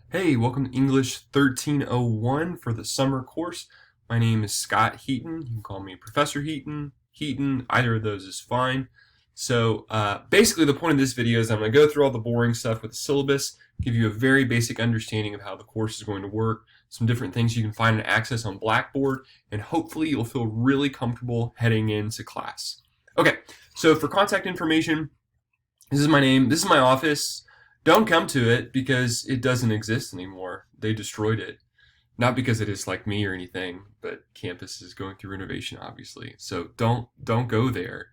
Hey, welcome to English 1301 for the summer course. My name is Scott Heaton. You can call me Professor Heaton, either of those is fine. So basically the point of this video is I'm going to go through all the boring stuff with the syllabus, give you a very basic understanding of how the course is going to work, some different things you can find and access on Blackboard, and hopefully you'll feel really comfortable heading into class. Okay, so for contact information, this is my name, this is my office. Don't come to it because it doesn't exist anymore. They destroyed it. Not because it is like me or anything, but campus is going through renovation, obviously. So don't go there.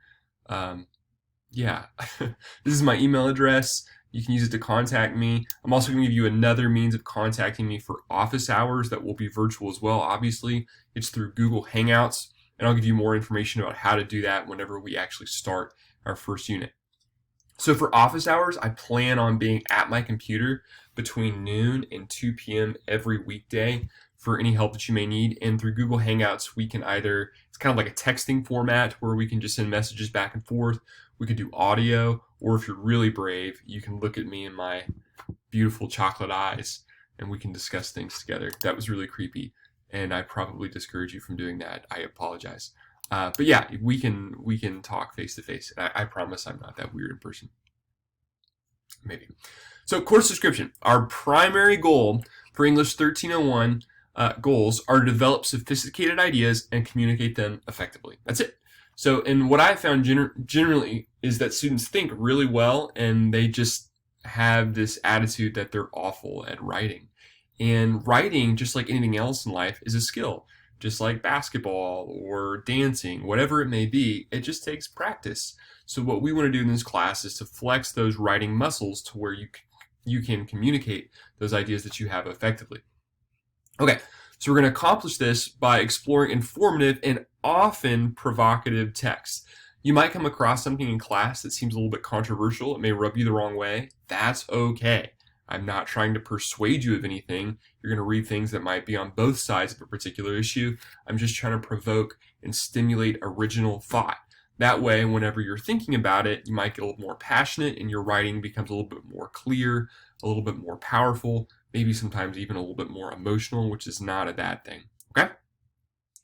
Yeah, this is my email address. You can use it to contact me. I'm also going to give you another means of contacting me for office hours that will be virtual as well. Obviously, it's through Google Hangouts, and I'll give you more information about how to do that whenever we actually start our first unit. So for office hours, I plan on being at my computer between noon and 2 p.m. every weekday for any help that you may need. And through Google Hangouts, we can it's kind of like a texting format where we can just send messages back and forth. We could do audio, or if you're really brave, you can look at me in my beautiful chocolate eyes and we can discuss things together. That was really creepy, and I probably discourage you from doing that. I apologize. But yeah, we can talk face to face. I promise I'm not that weird in person. Maybe. So course description. Our primary goal for English 1301 goals are to develop sophisticated ideas and communicate them effectively. That's it. So, and what I found generally is that students think really well and they just have this attitude that they're awful at writing. And writing, just like anything else in life, is a skill. Just like basketball or dancing, whatever it may be, it just takes practice. So what we want to do in this class is to flex those writing muscles to where you can communicate those ideas that you have effectively. Okay, so we're going to accomplish this by exploring informative and often provocative texts. You might come across something in class that seems a little bit controversial. It may rub you the wrong way. That's okay. I'm not trying to persuade you of anything. You're going to read things that might be on both sides of a particular issue. I'm just trying to provoke and stimulate original thought. That way, whenever you're thinking about it, you might get a little more passionate and your writing becomes a little bit more clear, a little bit more powerful, maybe sometimes even a little bit more emotional, which is not a bad thing. Okay?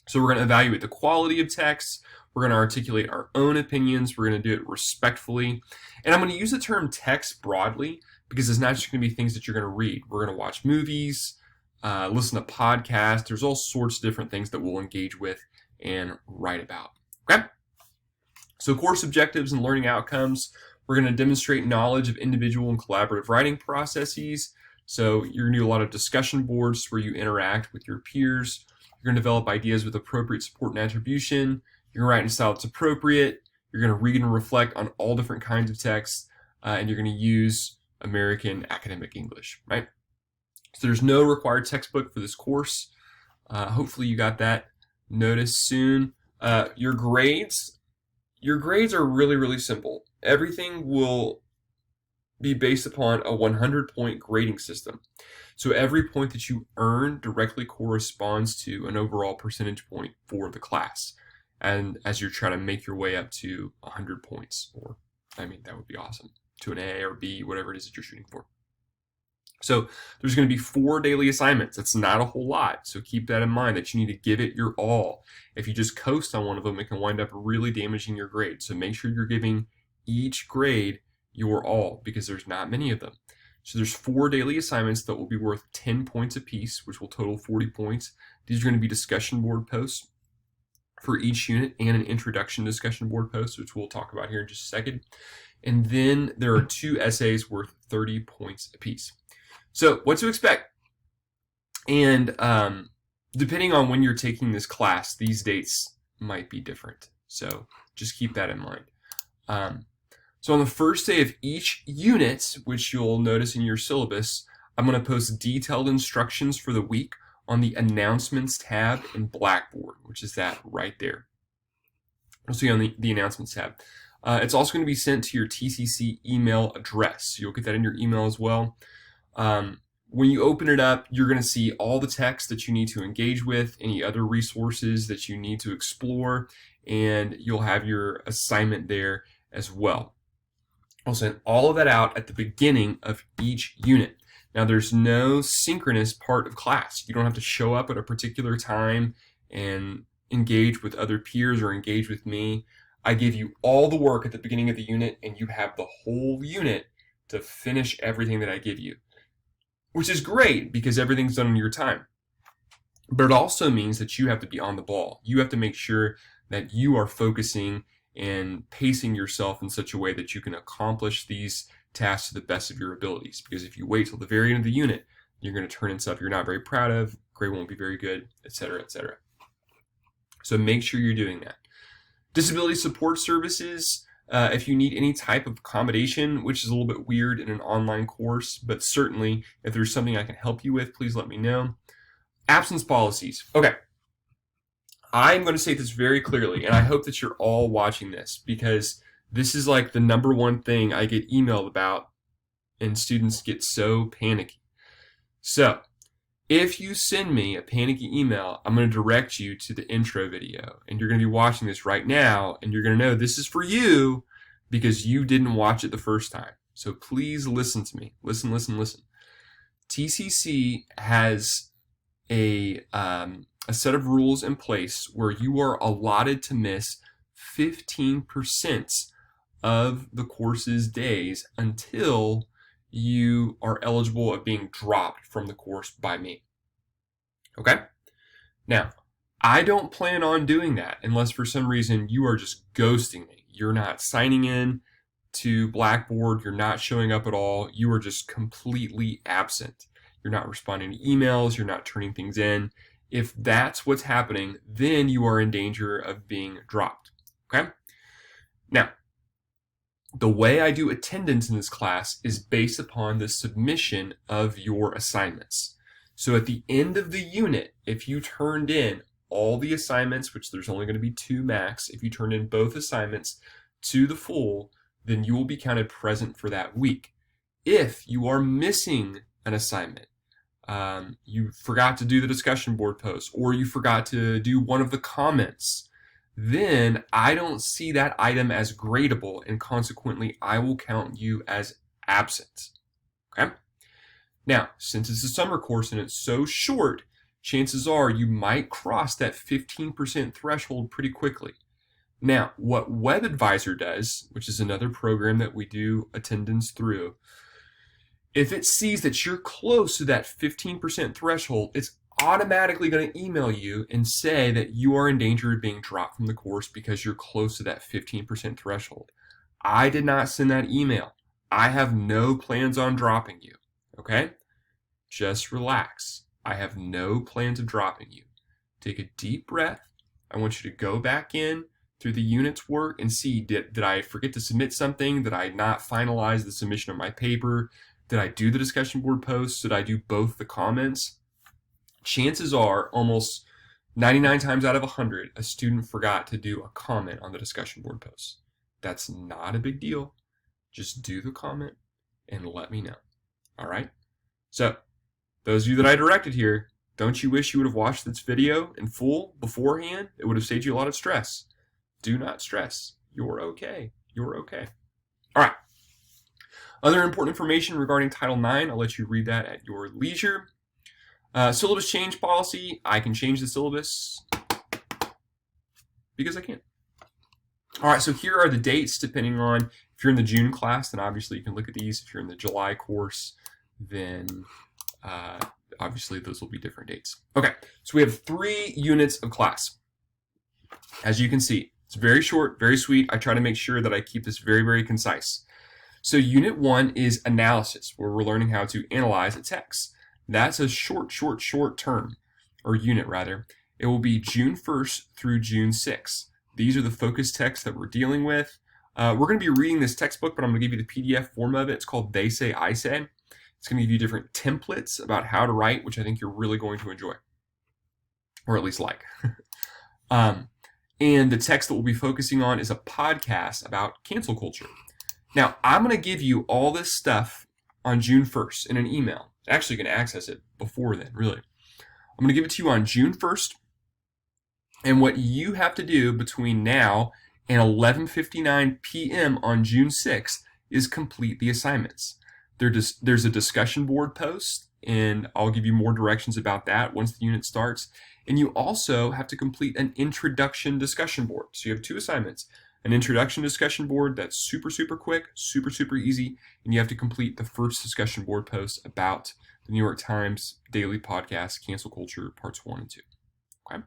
So we're going to evaluate the quality of text. We're going to articulate our own opinions. We're going to do it respectfully. And I'm going to use the term text broadly because it's not just going to be things that you're going to read. We're going to watch movies, listen to podcasts. There's all sorts of different things that we'll engage with and write about. Okay? So course objectives and learning outcomes. We're going to demonstrate knowledge of individual and collaborative writing processes. So you're going to do a lot of discussion boards where you interact with your peers. You're going to develop ideas with appropriate support and attribution. You're going to write in a style that's appropriate. You're going to read and reflect on all different kinds of texts. And you're going to use American academic English, right? So there's no required textbook for this course. Hopefully you got that notice soon. Your grades are really, really simple. Everything will be based upon a 100-point grading system. So every point that you earn directly corresponds to an overall percentage point for the class. And as you're trying to make your way up to 100 points, or, I mean, that would be awesome, to an A or B, whatever it is that you're shooting for. So there's going to be 4 daily assignments. That's not a whole lot. So keep that in mind that you need to give it your all. If you just coast on one of them, it can wind up really damaging your grade. So make sure you're giving each grade your all because there's not many of them. So there's 4 daily assignments that will be worth 10 points apiece, which will total 40 points. These are going to be discussion board posts for each unit and an introduction discussion board post, which we'll talk about here in just a second. And then there are 2 essays worth 30 points apiece. So what to expect? And depending on when you're taking this class, these dates might be different. So just keep that in mind. So on the first day of each unit, which you'll notice in your syllabus, I'm going to post detailed instructions for the week on the Announcements tab in Blackboard, which is that right there. You'll see on the Announcements tab. It's also going to be sent to your TCC email address. So you'll get that in your email as well. When you open it up, you're going to see all the text that you need to engage with, any other resources that you need to explore, and you'll have your assignment there as well. I'll send all of that out at the beginning of each unit. Now, there's no synchronous part of class. You don't have to show up at a particular time and engage with other peers or engage with me. I give you all the work at the beginning of the unit, and you have the whole unit to finish everything that I give you, which is great because everything's done in your time. But it also means that you have to be on the ball. You have to make sure that you are focusing and pacing yourself in such a way that you can accomplish these tasks to the best of your abilities. Because if you wait till the very end of the unit, you're going to turn in stuff you're not very proud of, grade won't be very good, etc., etc. So make sure you're doing that. Disability support services, if you need any type of accommodation, which is a little bit weird in an online course, but certainly if there's something I can help you with, please let me know. Absence policies. Okay. I'm going to say this very clearly, and I hope that you're all watching this because this is like the number one thing I get emailed about, and students get so panicky. So, if you send me a panicky email, I'm going to direct you to the intro video, and you're going to be watching this right now, and you're going to know this is for you because you didn't watch it the first time. So please listen to me. Listen, listen, listen. TCC has a set of rules in place where you are allotted to miss 15% of the course's days until you are eligible of being dropped from the course by me. Okay? Now, I don't plan on doing that unless for some reason you are just ghosting me. You're not signing in to Blackboard. You're not showing up at all. You are just completely absent. You're not responding to emails. You're not turning things in. If that's what's happening, then you are in danger of being dropped. Okay? Now, the way I do attendance in this class is based upon the submission of your assignments. So at the end of the unit, if you turned in all the assignments, which there's only going to be 2 max, if you turned in both assignments to the full, then you will be counted present for that week. If you are missing an assignment, you forgot to do the discussion board post, or you forgot to do one of the comments, then I don't see that item as gradable, and consequently I will count you as absent. Okay? Now, since it's a summer course and it's so short, chances are you might cross that 15% threshold pretty quickly. Now, what WebAdvisor does, which is another program that we do attendance through, if it sees that you're close to that 15% threshold, it's automatically going to email you and say that you are in danger of being dropped from the course because you're close to that 15% threshold. I did not send that email. I have no plans on dropping you. Okay? Just relax. I have no plans of dropping you. Take a deep breath. I want you to go back in through the unit's work and see, did I forget to submit something? Did I not finalize the submission of my paper? Did I do the discussion board posts? Did I do both the comments? Chances are, almost 99 times out of 100, a student forgot to do a comment on the discussion board posts. That's not a big deal. Just do the comment and let me know. All right? So, those of you that I directed here, don't you wish you would have watched this video in full beforehand? It would have saved you a lot of stress. Do not stress. You're okay. You're okay. All right. Other important information regarding Title IX, I'll let you read that at your leisure. Syllabus change policy, I can change the syllabus because I can. All right, so here are the dates depending on if you're in the June class, then obviously you can look at these. If you're in the July course, then obviously those will be different dates. Okay, so we have 3 units of class. As you can see, it's very short, very sweet. I try to make sure that I keep this very, very concise. So Unit 1 is analysis, where we're learning how to analyze a text. That's a short term, or unit rather. It will be June 1st through June 6th. These are the focus texts that we're dealing with. We're going to be reading this textbook, but I'm going to give you the PDF form of it. It's called They Say, I Say. It's going to give you different templates about how to write, which I think you're really going to enjoy, or at least like. And the text that we'll be focusing on is a podcast about cancel culture. Now, I'm going to give you all this stuff on June 1st in an email. Actually, you can access it before then, really. I'm going to give it to you on June 1st. And what you have to do between now and 11:59 p.m. on June 6th is complete the assignments. there's a discussion board post, and I'll give you more directions about that once the unit starts. And you also have to complete an introduction discussion board. So you have 2 assignments. An introduction discussion board that's super, super quick, super, super easy, and you have to complete the first discussion board post about the New York Times daily podcast, Cancel Culture, parts 1 and 2. Okay?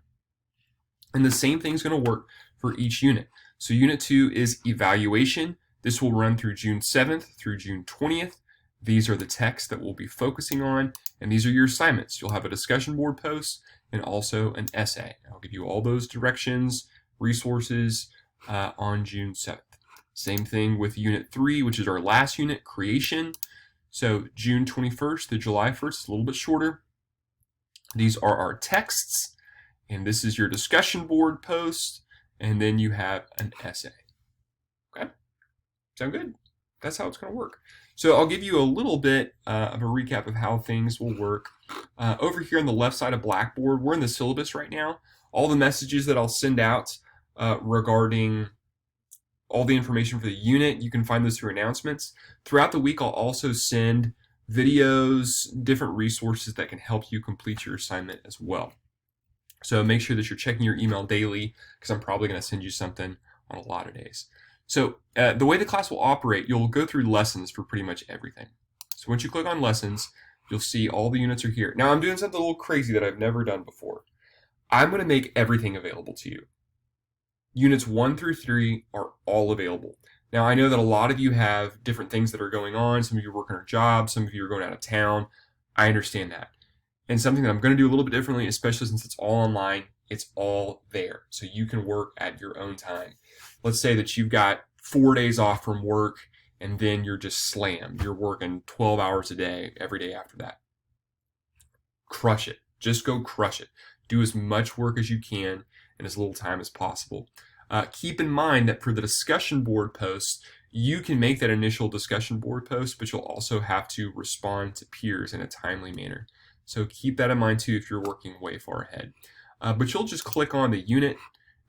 And the same thing's going to work for each unit. So unit 2 is evaluation. This will run through June 7th through June 20th. These are the texts that we'll be focusing on, and these are your assignments. You'll have a discussion board post and also an essay. I'll give you all those directions, resources on June 7th. Same thing with Unit 3, which is our last unit, creation. So June 21st to July 1st, a little bit shorter. These are our texts, and this is your discussion board post, and then you have an essay. Okay? Sound good? That's how it's going to work. So I'll give you a little bit of a recap of how things will work. Over here on the left side of Blackboard, we're in the syllabus right now. All the messages that I'll send out regarding all the information for the unit, you can find those through announcements. Throughout the week, I'll also send videos, different resources that can help you complete your assignment as well. So make sure that you're checking your email daily, because I'm probably going to send you something on a lot of days. So the way the class will operate, you'll go through lessons for pretty much everything. So once you click on lessons, you'll see all the units are here. Now I'm doing something a little crazy that I've never done before. I'm going to make everything available to you. Units 1 through 3 are all available. Now I know that a lot of you have different things that are going on. Some of you are working on jobs, some of you are going out of town. I understand that. And something that I'm going to do a little bit differently, especially since it's all online, it's all there. So you can work at your own time. Let's say that you've got 4 days off from work and then you're just slammed. You're working 12 hours a day, every day after that. Crush it. Just go crush it. Do as much work as you can in as little time as possible. Keep in mind that for the discussion board posts, you can make that initial discussion board post, but you'll also have to respond to peers in a timely manner. So keep that in mind too if you're working way far ahead. But you'll just click on the unit,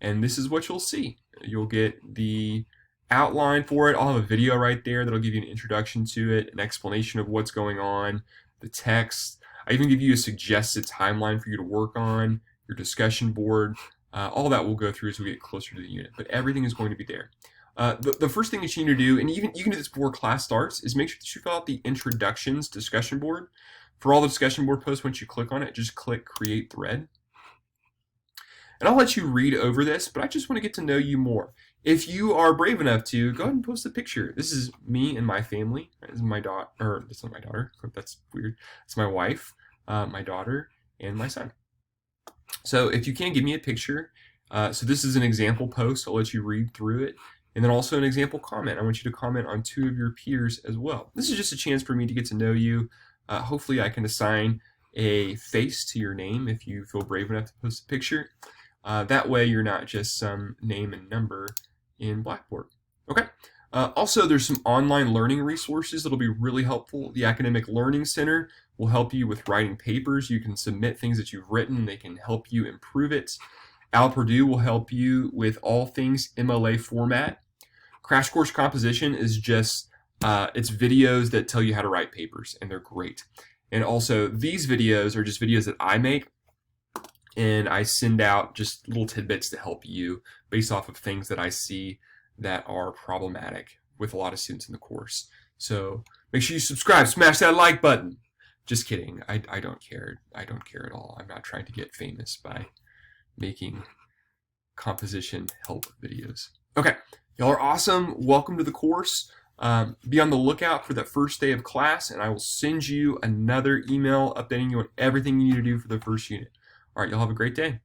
and this is what you'll see. You'll get the outline for it. I'll have a video right there that'll give you an introduction to it, an explanation of what's going on, the text. I even give you a suggested timeline for you to work on, your discussion board. All that we'll go through as we get closer to the unit, but everything is going to be there. The first thing that you need to do, and you can do this before class starts, is make sure that you fill out the introductions discussion board. For all the discussion board posts, once you click on it, just click create thread. And I'll let you read over this, but I just want to get to know you more. If you are brave enough to, go ahead and post a picture. This is me and my family. This is my daughter, or that's not my daughter. That's weird. It's my wife, my daughter, and my son. So if you can, give me a picture. So this is an example post. I'll let you read through it. And then also an example comment. I want you to comment on 2 of your peers as well. This is just a chance for me to get to know you. Hopefully I can assign a face to your name if you feel brave enough to post a picture. That way you're not just some name and number in Blackboard. Okay. Also, there's some online learning resources that'll be really helpful. The Academic Learning Center will help you with writing papers. You can submit things that you've written. They can help you improve it. Al Purdue will help you with all things MLA format. Crash Course Composition is just, it's videos that tell you how to write papers, and they're great. And also, these videos are just videos that I make, and I send out just little tidbits to help you based off of things that I see that are problematic with a lot of students in the course. So make sure you subscribe, smash that like button. Just kidding. I don't care. I don't care at all. I'm not trying to get famous by making composition help videos. Okay, y'all are awesome. Welcome to the course. Be on the lookout for that first day of class, and I will send you another email updating you on everything you need to do for the first unit. All right, y'all have a great day.